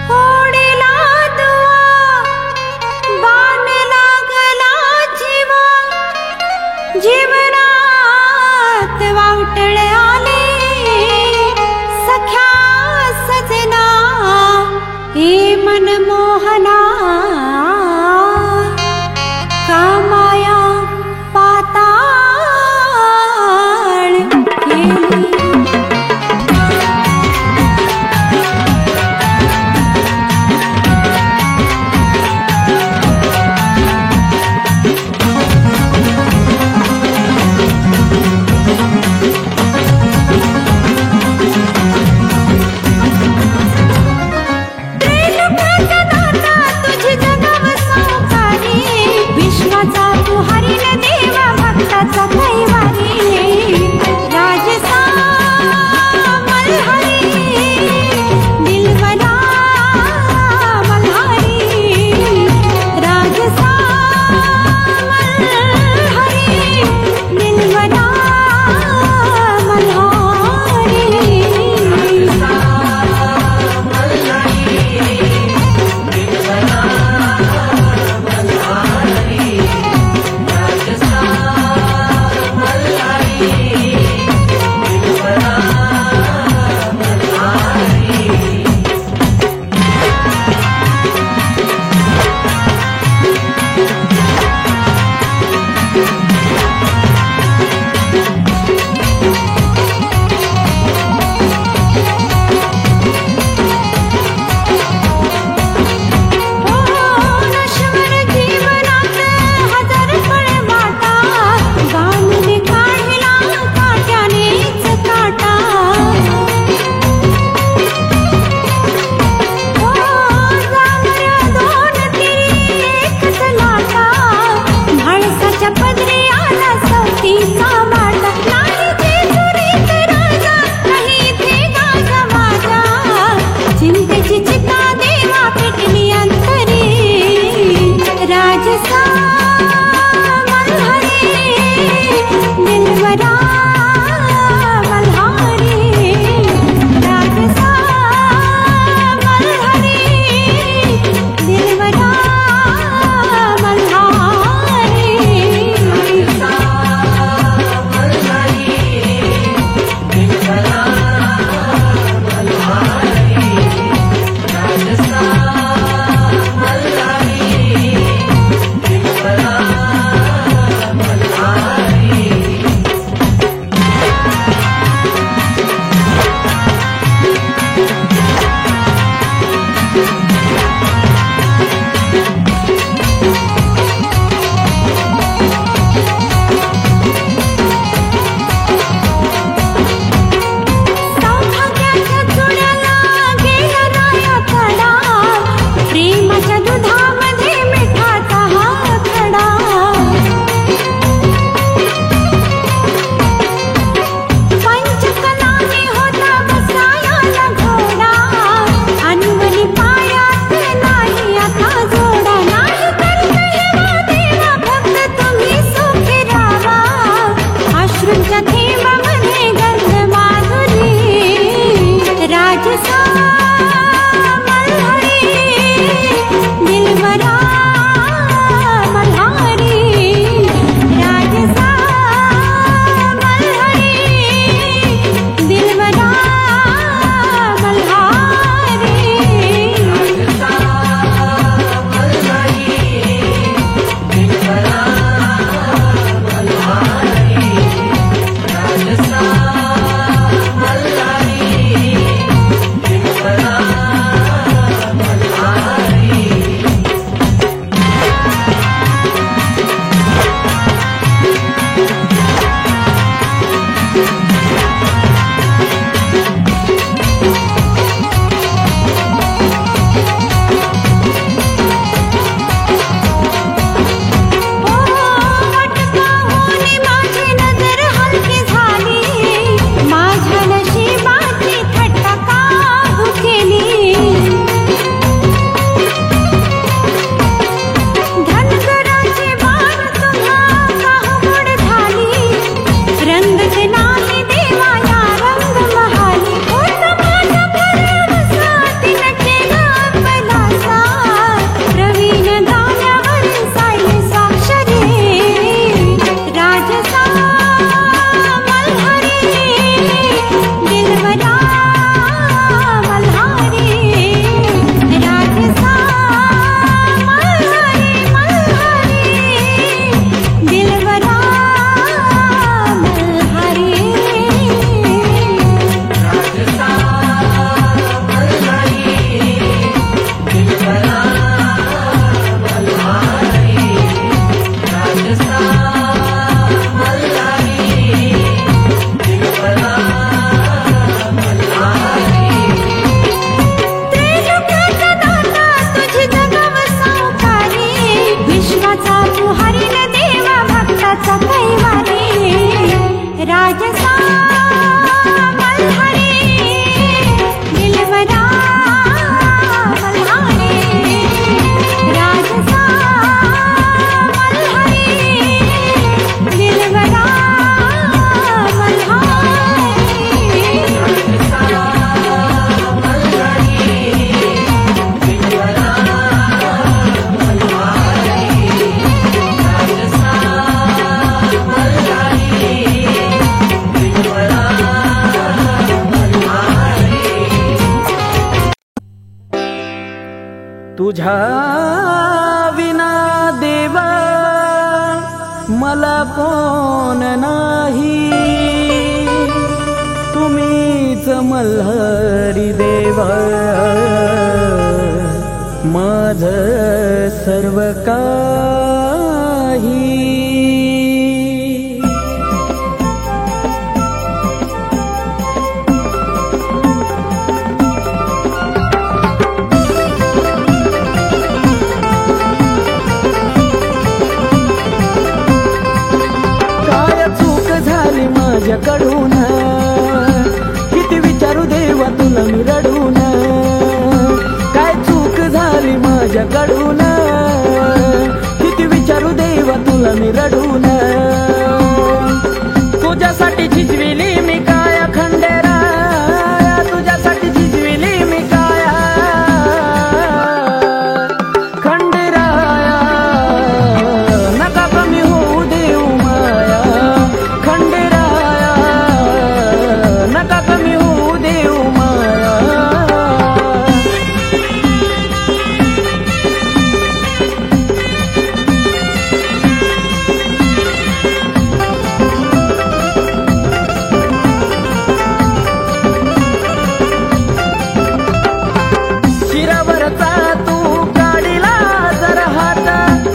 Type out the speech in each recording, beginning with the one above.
होडीला दुआ बाण लागला जीवा, जीवनात वावटळ आले सख्या सजना हे मनमोहना, कामाया पाताळ केली. तुझ्या विना देवा मला कोण नाही, तुम्हीच मल्हारी देवा माझं सर्व काही. माझ्याकडून किती विचारू देवा तुला मी रडून, काय चूक झाली माझ्याकडून किती विचारू देवा तुला मी रडून. तुझ्यासाठी झिजविली मी काय खंडेरा, तुझ्यासाठी झिजविली मी काय खंडेरा. नका कमी होऊ देऊ माया खंडेरा, नका कमी होऊ देऊ माया. शिरावरचा तू काढिला जरा हात,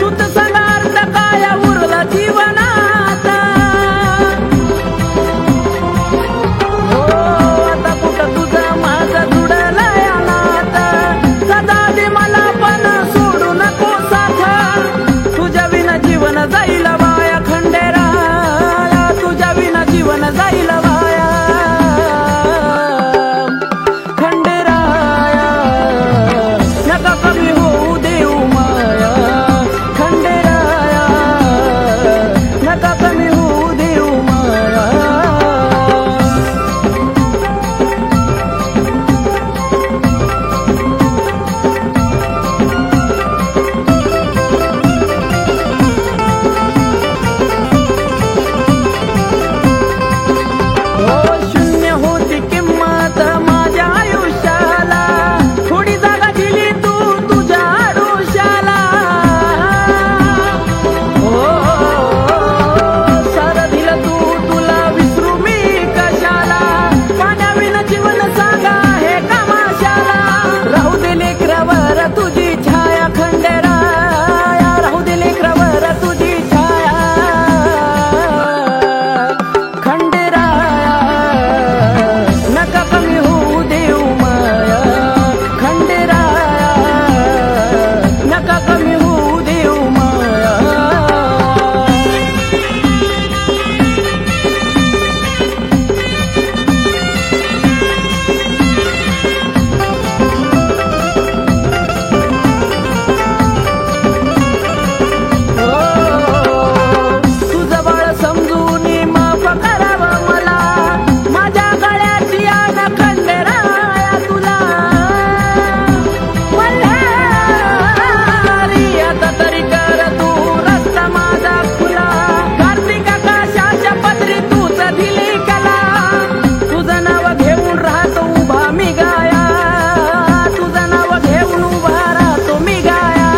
तूच सांगार्थ काय उरला जीवनात. हो आता कुठं तुझं माझं जुडलंय नात, सदा दे मला पण सोडू नको साथ. तुझ्या विना जीवन जाईल वाया खंडेरा, तुझ्या विना जीवन जाईल वाया खंडेरा. नका कमी होऊ देऊ माया खंडेरा, नका कमी होऊ देऊ माया. हो शून्य होती किंमत माझ्या आयुष्याला, थोडी जागा दिली तू तुझ्या आडोशाला. हो सारं दिलं तू तुला विसरू मी कशाला, पाण्याविना जीवन सांगा हे कामाशाला. राहू दे लेकरावर तुझी छाया खंडेरा, राहू दे लेकरावर तुझी छाया खंडेरा. नका कमी होऊ देऊ माया खंडेरा, नका कमी होऊ देऊ माया. तुझं बाळ समजून माफ करावं मला, माझ्या गळ्याची आण खंडेराया तुला. मल्हारी आता तरी कर तू रस्ता माझा खुला, कार्तिक आकाशाच्या पदरी तूच दिली कला. तुझं नाव घेऊन राहतो उभा मी गाया, तुझं नाव घेऊन उभा राहतो मी गाया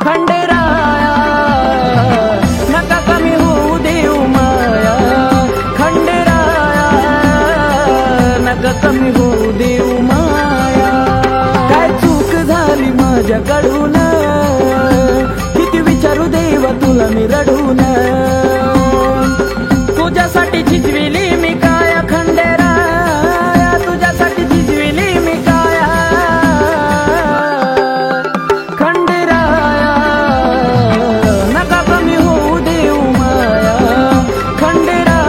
खंडेराया. नका कमी होऊ देऊ माया खंडेराया, नका कमी होऊ देऊ माया. काय चूक झाली माझ्याकडून किती विचारू देवा तुला मी रडून. तुझ्यासाठी झिजविली मी काय खंडेरा, तुझ्यासाठी झिजविली मी काय खंडेरा. नका कमी होऊ देऊ माया खंडेरा,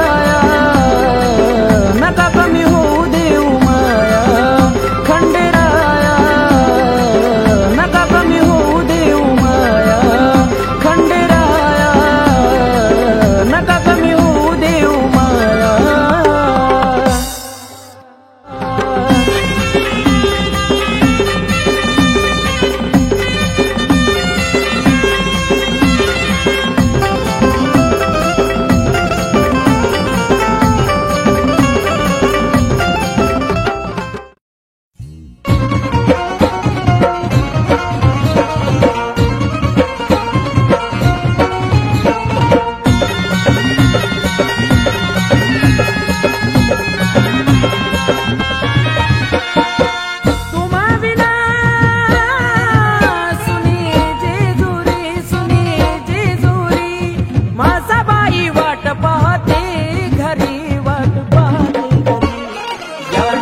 नका कमी होऊ देऊ माया खंडेरा, नका कमी होऊ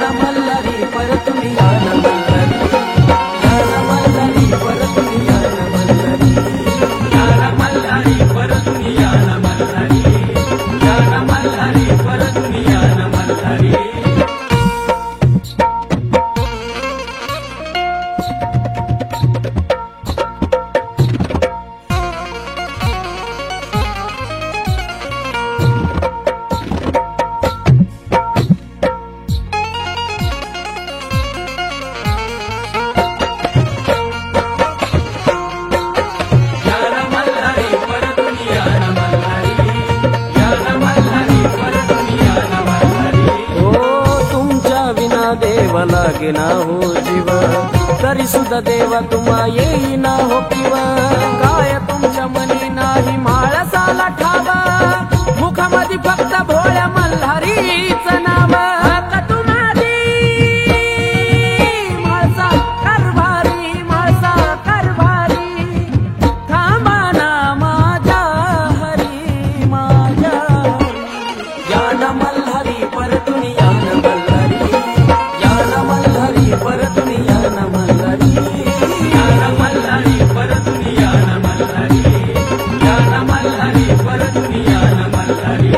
यान मल्हारी परतून यान मल्हारी यान मल्हारी परतून यान मल्हारी यान मल्हारी परतून यान मल्हारी यान मल्हारी परतून यान मल्हारी देवा लागेना हो जीव तरी सुद्धा देवा तुम्हा येईना हो किंवा काय तुमच्या मनी नाही म्हाळसाला ठावा मुखामध्ये फक्त भोळ्या मल्हारीचं नाव का तुम्हारी म्हाळसा कारभारी थांबा ना माझ्या हरी माझ्या यान मल्हारी परतून यान मल्हारी यान मल्हारी परतून यान मल्हारी यान मल्हारी परतून यान मल्हारी यान मल्हारी परतून यान मल्हारी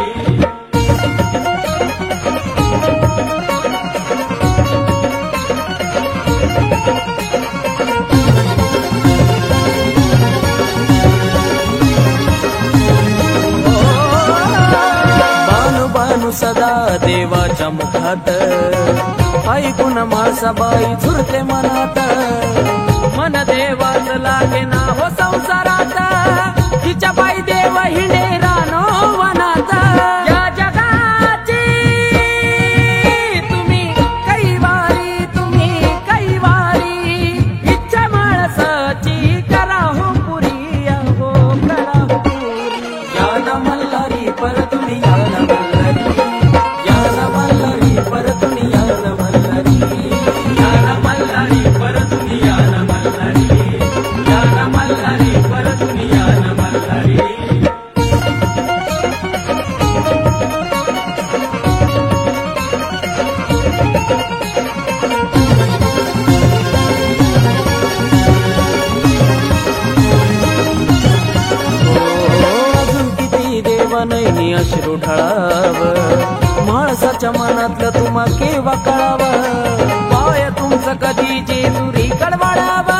बानू बानू सदा देवाच्या मुखात ऐकून माळसाबाई झुरते मनात मन देवाच लागे ना हो संसारात तिच्या बाई देव हिंडे रानो वनात या जगाची तुम्ही कैवारी इच्छा माळसाची करा हो पुरी हो करा हो पुरी यान मल्हारी परतून यान मल्हारी यान मल्हारी परतून यान मल्हारी यान मल्हारी परतून यान मल्हारी यान मल्हारी परतून यान मल्हारी अजून किती देवानही अश्रू ढळाव माणसाच्या मनातलं तुम्हा केव्हा कळावं पाय तुमचं कधी जेजुरी कडवाडावा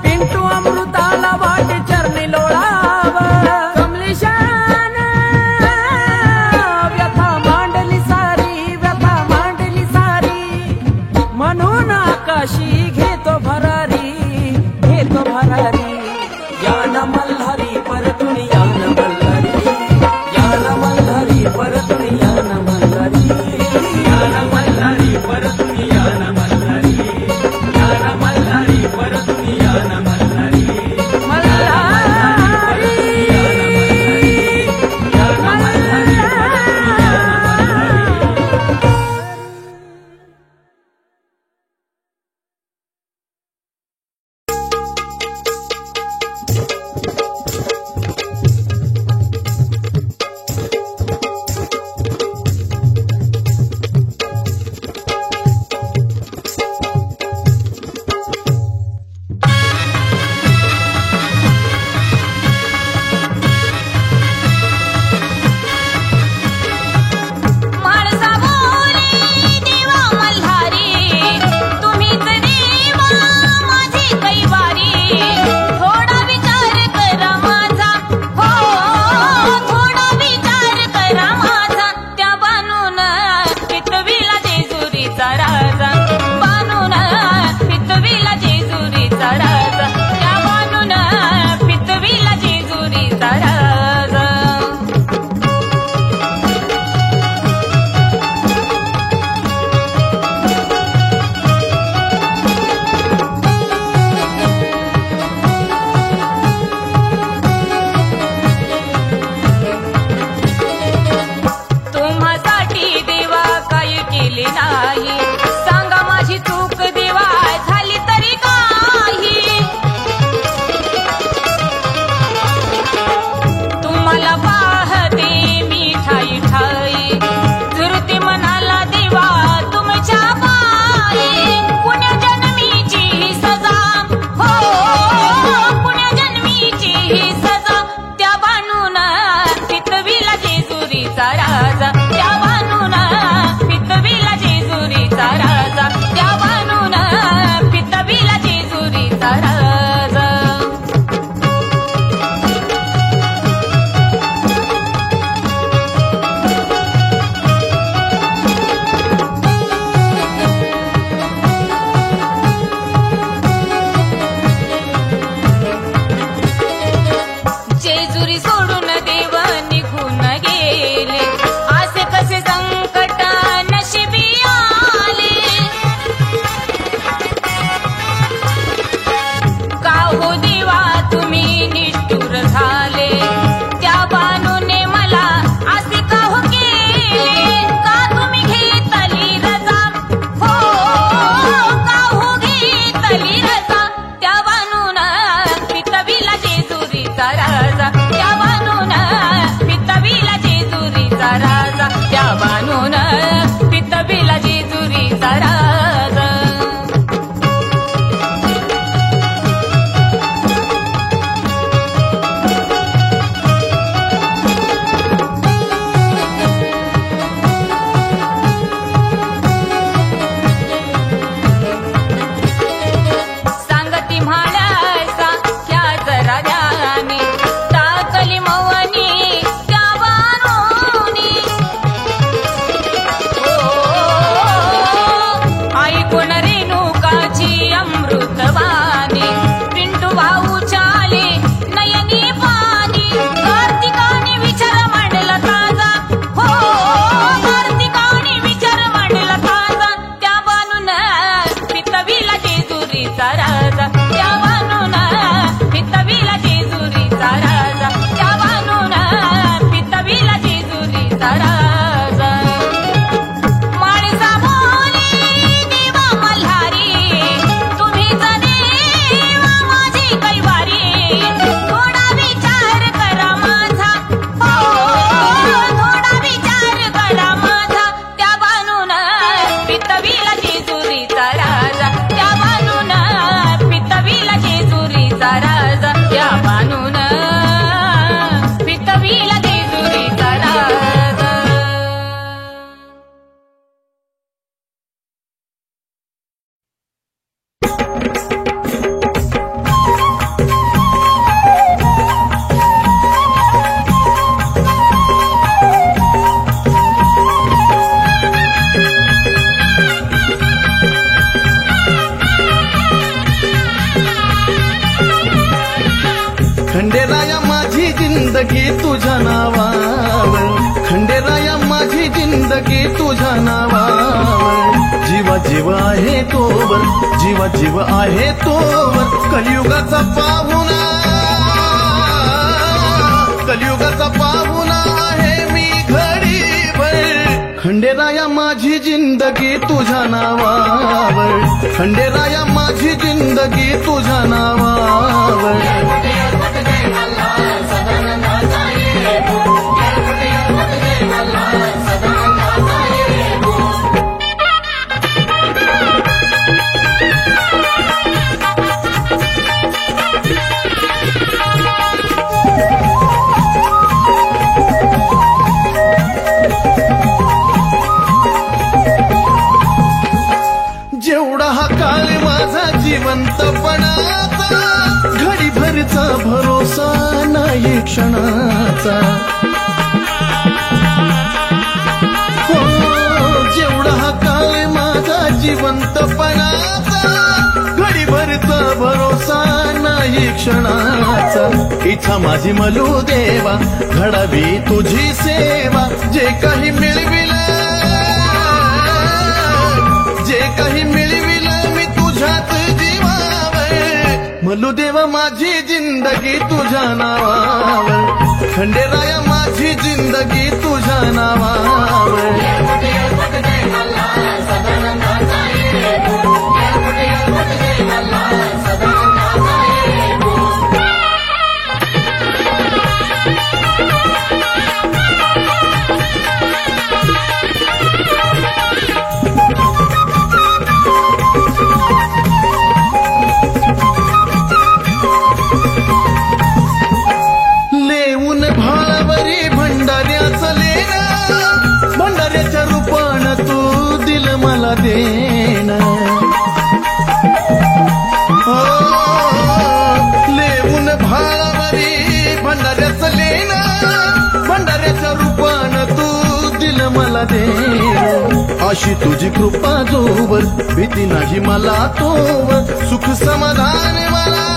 पिंटू अमृताला वाटे चरणी लोळावा कमलेशान व्यथा मांडली सारी म्हणून आकाशी घेतो भरारी यान मल्हारी परतून यान मल्हारी यान मल्हारी परतून यान मल्हारी यान मल्हारी परतून यान मल्हारी यान जेजुरीचा राज. सांगती म्हाळ्याचा त्या जरा ध्यानी टाकली मवनी त्या वानोनी. ऐकून रेणुकाची अमृतवाणी पिंटू भाऊ चाले नयनी पाणी. कार्तिकाने विचार मांडला ताजा हो कार्तिकाने विचार मांडला ताजा. त्या बानून पितवीला जेजुरीचा राजा. त्या बानून पितवीला जेजुरीचा राजा. त्या बानून पितवीला जेजुरीचा राजा. माणसा बोली देवा मल्हारी तुम्हीच देवा माझी कैवारी. थोडा विचार करा माझा हो थोडा विचार करा माझा. त्या बानून पितवीला जेजुरीचा राजा. त्या बानून पितवीला जेजुरीचा राजा. त्या बानून पितवीला जेजुरीचा राजा. खंडेराया माझी जिंदगी तुझ्या नावावर. खंडेराया माझी जिंदगी तुझ्या नावावर. जीवा जीव आहे तोवर जीवा जीव आहे तोवर. कलियुगाचा पाहुणा कलियुगाचा पाहुणा आहे मी घडीभर. खंडेराया माझी जिंदगी तुझ्या नावावर. खंडेराया माझी जिंदगी तुझ्या नावावर. जेवढा हा काळ माझा जिवंतपणाचा. घडीभरचा भरोसा नाही क्षणाचा. हो जेवढा हा काळ माझा जिवंतपणाचा. घडीभरचा भरोसा नाही क्षणाचा. इच्छा माझी मलू देवा घडावी तुझी सेवा. जे काही मिळविलं जे काही मिळविलं मी तुझ्यात जीवावर. मलू देवा माझी जिंदगी तुझ्या नावावर. खंडेराया माझी जिंदगी तुझ्या नावावर. लेऊन भाळावरी भंडाऱ्याचं लेणं. भंडाऱ्याच्या रूपानं तू दिल मला देण. हो लेऊन भाळावरी भंडाऱ्याचं लेणं. भंडाऱ्याच्या रूपानं तू दिल मला देण. अशी तुझी कृपा जोवर भीती नाही मला तोवर. सुख समाधान मला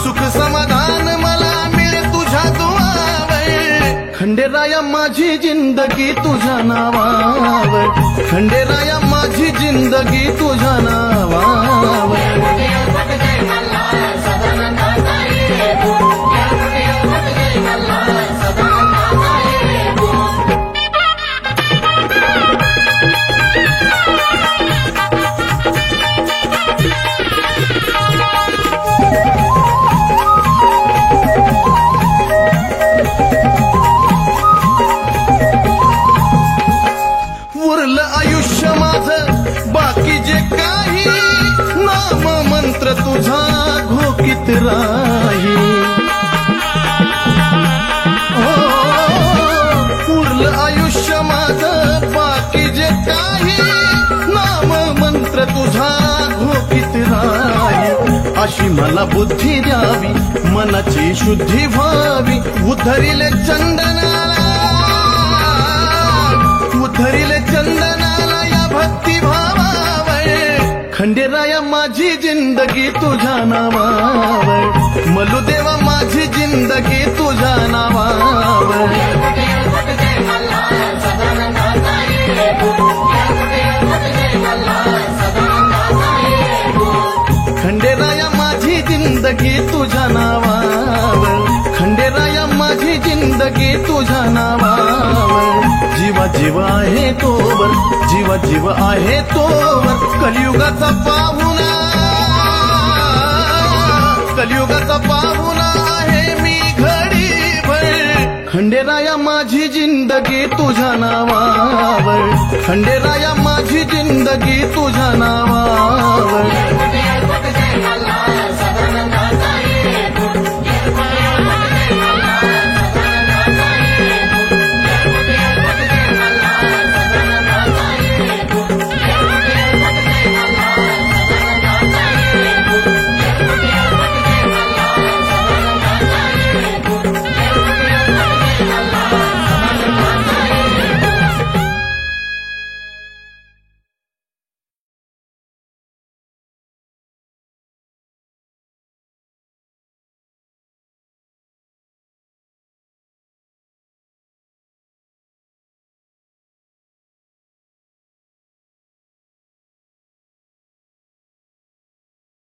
सुख समाधान मला मिळे तुझ्या दुआवर. खंडेराया माझी जिंदगी तुझ्या नावावर. खंडेराया माझी जिंदगी तुझ्या नावावर. उरलं आयुष्य माझं बाकी जे काही नाम मंत्र तुझा घोकीत राही उरलं आयुष्य माझं बाकी जे काही नाम मंत्र तुझा घोकीत राही अशी मला बुद्धी द्यावी मनाची शुद्धी व्हावी उधरिले चंदनाला या भक्ती भावावर खंडेराया माझी जिंदगी तुझ्या नावावर मलू देवा माझी जिंदगी तुझ्या नावावर खंडेराया माझी जिंदगी तुझ्या नावावर खंडेराया माझी जिंदगी तुझ्या नावावर जीवा जीव आहे तोवर जीवा जीव आहे तोवर कलियुगाचा पाहुणा आहे मी घडीभर खंडेराया माझी जिंदगी तुझ्या नावावर खंडेराया माझी जिंदगी तुझ्या नावावर